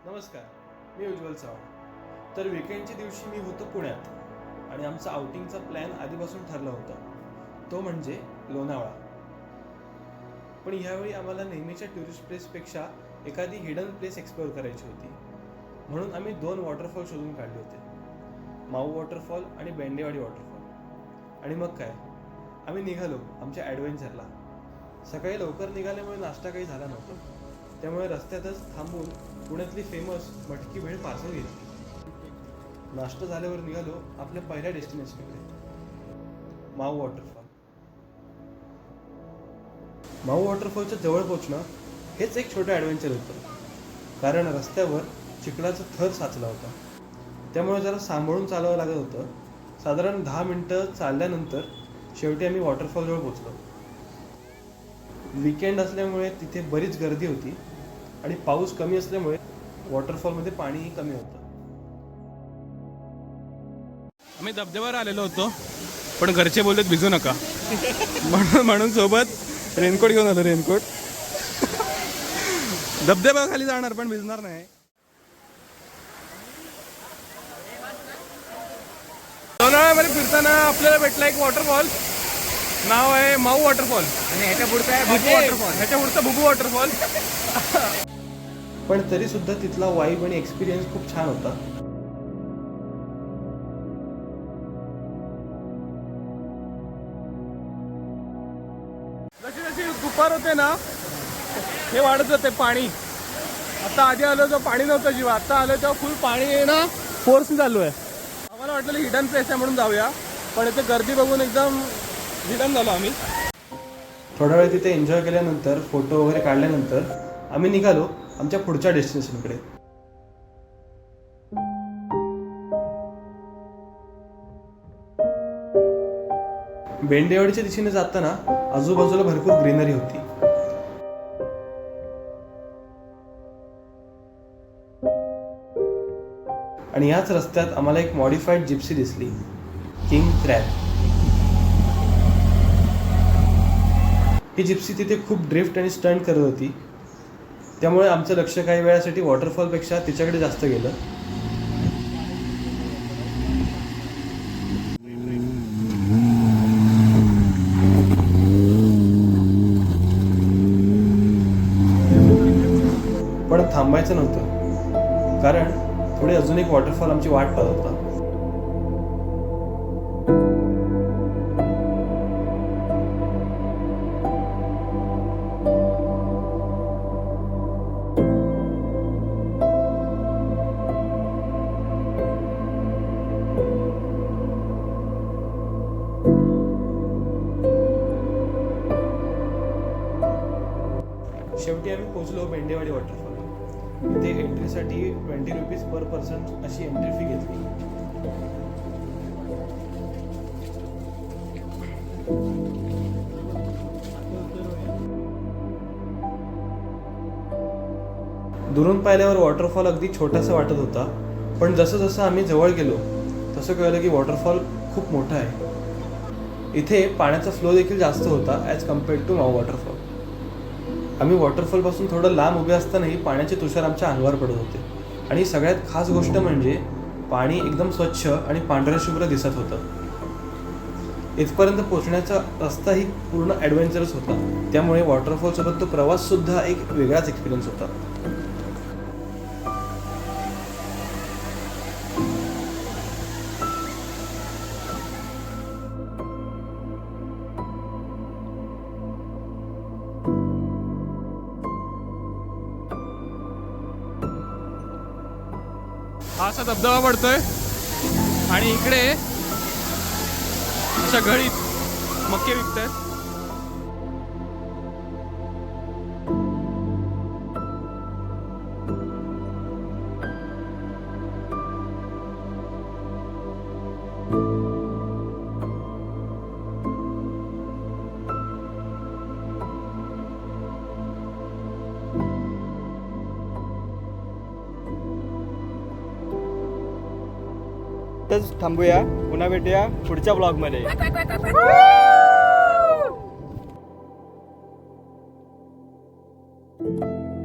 नमस्कार, मी उज्ज्वल चव्हाण. तर विकेंडच्या दिवशी मी होतो पुण्यात आणि आमचा आउटिंगचा प्लॅन आधीपासून ठरला होता, तो म्हणजे लोणावळा. पण ह्यावेळी आम्हाला नेहमीच्या टुरिस्ट प्लेसपेक्षा एखादी हिडन प्लेस एक्सप्लोअर करायची होती. म्हणून आम्ही 2 वॉटरफॉल शोधून काढले होते, माऊ वॉटरफॉल आणि बेंडेवाडी वॉटरफॉल. आणि मग काय, आम्ही निघालो आमच्या ॲडव्हेंचरला. सकाळी लवकर निघाल्यामुळे नाश्ता काही झाला नव्हता, त्यामुळे रस्त्यातच थांबून पुण्यातली फेमस मटकी भेळ पार्सल घेतली. नाश्ता झाल्यावर निघालो आपल्या पहिल्या डेस्टिनेशनकडे, माऊ वॉटरफॉल. माऊ वॉटरफॉलच्या जवळ पोहोचणं हेच एक छोटं ॲडव्हेंचर होतं, कारण रस्त्यावर चिखलाचा थर साचला होता, त्यामुळे जरा सांभाळून चालावं लागत होतं. साधारण 10 मिनटं चालल्यानंतर शेवटी आम्ही वॉटरफॉलजवळ पोहोचलो. वीकेंड असल्यामुळे तिथे बरीच गर्दी होती आणि पाऊस कमी असल्यामुळे वॉटरफॉलमध्ये पाणीही कमी होतं. आम्ही धबधब्यावर आलेलो होतो, पण घरचे बोललेत भिजू नका म्हणून सोबत रेनकोट घेऊन आलो. रेनकोट धबधब्याखाली जाणार पण भिजणार नाही. लोणावळ्यामध्ये फिरताना आपल्याला भेटला एक वॉटरफॉल, नाव आहे माऊ वॉटरफॉल आणि ह्याच्या पुढचा आहे भुगू वॉटरफॉल. ह्याच्या पुढचा भुगू वॉटरफॉल. पण तरी सुद्धा तिथला वाईब आणि एक्सपिरियन्स खूप छान होता. जशी जशी दुपार होते ना, हे वाढत जाते पाणी. आता आधी आलो तेव्हा पाणी नव्हतं, जेव्हा आता आलो तेव्हा फुल पाणी येणं फोर्स चालू आहे. आम्हाला वाटलं हिडन प्लेस आहे म्हणून जाऊया, पण इथे गर्दी बघून एकदम हिडन झालो आम्ही. थोडा वेळ तिथे एन्जॉय केल्यानंतर, फोटो वगैरे काढल्यानंतर आम्ही निघालो आमच्या पुढच्या डेस्टिनेशनकडे. बेंडेवाडीच्या दिशेने जाताना आजूबाजूला भरपूर ग्रीनरी होती. आणि याच रस्त्यात आम्हाला एक मॉडिफाईड जिप्सी दिसली, किंग क्रॅब. ही जिप्सी तिथे खूप ड्रिफ्ट आणि स्टंट करत होती, त्यामुळे आमचं लक्ष काही वेळासाठी वॉटरफॉलपेक्षा तिच्याकडे जास्त गेलं. पण थांबायचं नव्हतं, कारण पुढे अजून एक वॉटरफॉल आमची वाट पाहत होता. शेवटी आम्ही पोहोचलो बेंडेवाडी वॉटरफॉल. इथे एंट्रीसाठी 20 रुपीज पर पर्सन अशी एंट्री फी घेतली. दुरून पाहिल्यावर वॉटरफॉल अगदी छोटासा वाटत होता, पण जसं जसं आम्ही जवळ गेलो तसं कळलं की वॉटरफॉल खूप मोठा आहे. इथे पाण्याचा फ्लो देखील जास्त होता as compared to Mau waterfall. आम्ही वॉटरफॉलपासून थोडं लांब उभे असतानाही पाण्याचे तुषार आमच्या अंगावर पडत होते. आणि सगळ्यात खास गोष्ट म्हणजे पाणी एकदम स्वच्छ आणि पांढरशुभ्र दिसत होतं. इथपर्यंत पोहोचण्याचा रस्ताही पूर्ण ॲडव्हेंचरस होता, त्यामुळे वॉटरफॉलसोबत तो प्रवाससुद्धा एक वेगळाच एक्सपिरियन्स होता. हा असा धबधबा पडतोय आणि इकडे अशा घडीत मक्के विकतायत. थांबूया, पुन्हा भेटूया पुढच्या ब्लॉगमध्ये. Woo!